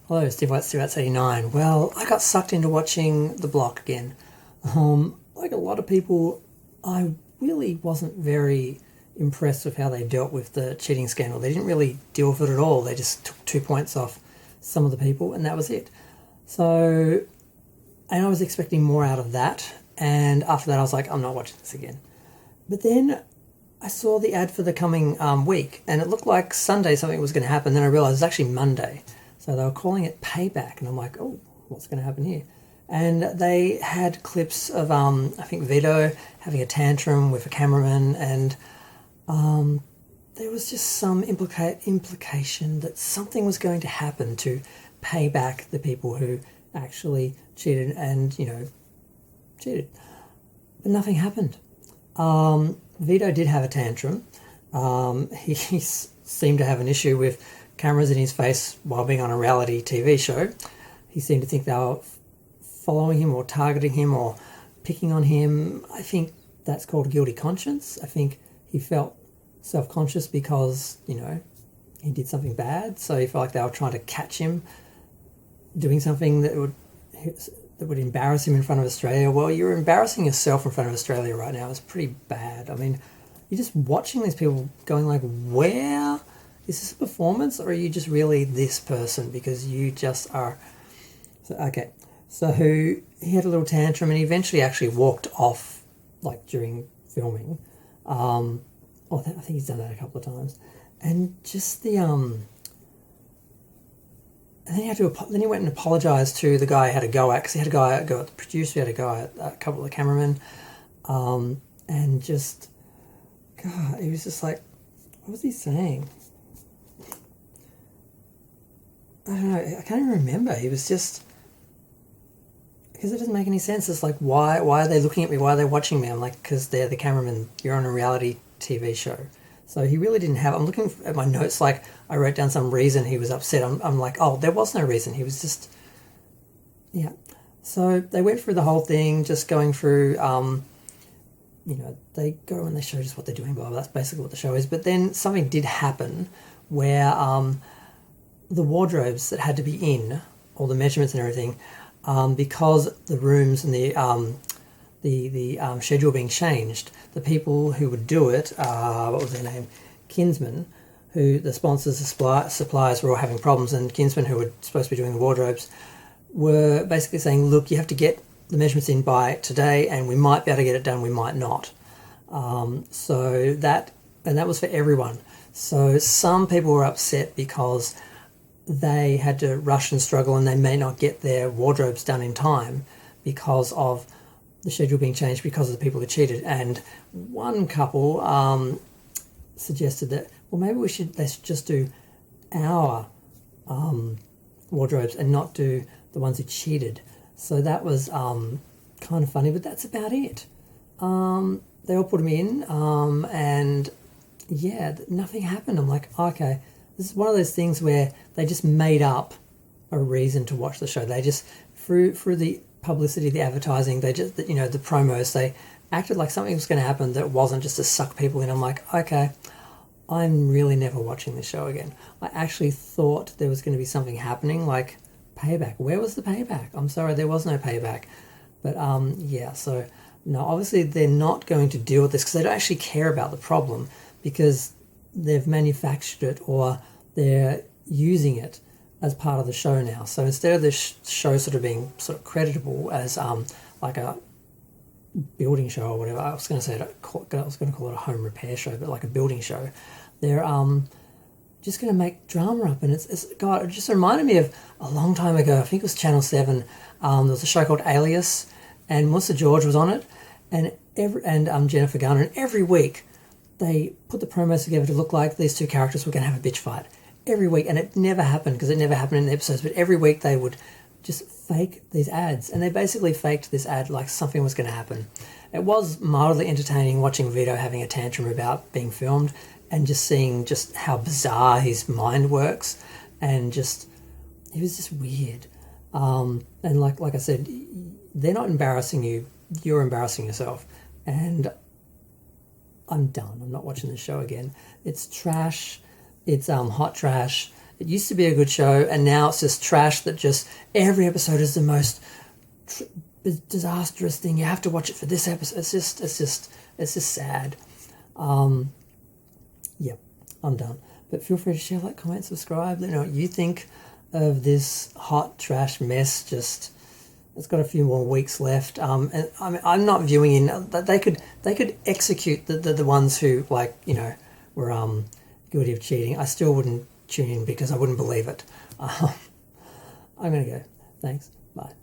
Hello, Steve White, Steve White's 89. Well, I got sucked into watching The Block again. Like a lot of people, I really wasn't very impressed with how they dealt with the cheating scandal. They didn't really deal with it at all. They just took 2 points off some of the people, and that was it. So, and I was expecting more out of that. And after that, I was like, I'm not watching this again. But then I saw the ad for the coming week, and it looked like Sunday something was going to happen. Then I realised it's actually Monday. So they were calling it Payback, and I'm like, oh, what's going to happen here? And they had clips of, I think, Vito having a tantrum with a cameraman, and there was just some implication that something was going to happen to pay back the people who actually cheated and, cheated. But nothing happened. Vito did have a tantrum. He seemed to have an issue with cameras in his face while being on a reality TV show. He seemed to think they were following him or targeting him or picking on him. I think that's called guilty conscience. I think he felt self-conscious because, he did something bad. So he felt like they were trying to catch him doing something that would embarrass him in front of Australia. Well, you're embarrassing yourself in front of Australia right now. It's pretty bad. I mean, you're just watching these people going like, where is this a performance, or are you just really this person? Because you just are. So he had a little tantrum, and he eventually actually walked off, like during filming. I think he's done that a couple of times, and just the And then he went and apologised to the guy he had a go at, because he had a go at the producer, he had a go at a couple of the cameramen, and just, God, he was just like, what was he saying? I don't know, I can't even remember. He was just, because it doesn't make any sense. It's like, why are they looking at me? Why are they watching me? I'm like, because they're the cameraman. You're on a reality TV show. So he really didn't have, I'm looking at my notes, like I wrote down some reason he was upset. I'm like, oh, there was no reason. He was just, yeah. So they went through the whole thing, just going through, they go and they show just what they're doing, blah, blah. That's basically what the show is. But then something did happen where the wardrobes that had to be in, all the measurements and everything, because the rooms and the schedule being changed, the people who would do it, what was their name? Kinsman, who the sponsors, the suppliers were all having problems, and Kinsman, who were supposed to be doing the wardrobes, were basically saying, look, you have to get the measurements in by today, and we might be able to get it done, we might not. That was for everyone. So some people were upset because they had to rush and struggle, and they may not get their wardrobes done in time because of the schedule being changed because of the people who cheated. And one couple suggested that, well, maybe they should just do our wardrobes and not do the ones who cheated. So that was kind of funny, but that's about it. They all put them in, and yeah, nothing happened. I'm like, okay, this is one of those things where they just made up a reason to watch the show. They just, through the publicity, the advertising, they just, the promos, they acted like something was going to happen that wasn't, just to suck people in. I'm like, okay, I'm really never watching this show again. I actually thought there was going to be something happening, like Payback. Where was the payback? I'm sorry, there was no payback. But yeah, so no, obviously they're not going to deal with this because they don't actually care about the problem, because they've manufactured it or they're using it as part of the show now. So instead of this show sort of being sort of creditable as like a building show or whatever, I was going to call it a home repair show, but like a building show, they're just going to make drama up. And it's God, it just reminded me of a long time ago. I think it was Channel 7. There was a show called Alias, and Melissa George was on it, and Jennifer Garner, and every week they put the promos together to look like these two characters were going to have a bitch fight every week, and it never happened because it never happened in the episodes, but every week they would just fake these ads, and they basically faked this ad like something was going to happen. It was mildly entertaining watching Vito having a tantrum about being filmed and just seeing just how bizarre his mind works, and just, it was just weird. And like I said, they're not embarrassing you, you're embarrassing yourself, and I'm done. I'm not watching the show again. It's trash. It's hot trash. It used to be a good show, and now it's just trash that just every episode is the most disastrous thing. You have to watch it for this episode. It's just sad. Yep, I'm done. But feel free to share, like, comment, subscribe. Let me know what you think of this hot trash mess. Just, it's got a few more weeks left. And I'm not viewing in. They could execute the ones who, like, you know, were guilty of cheating. I still wouldn't tune in because I wouldn't believe it. I'm gonna go. Thanks. Bye.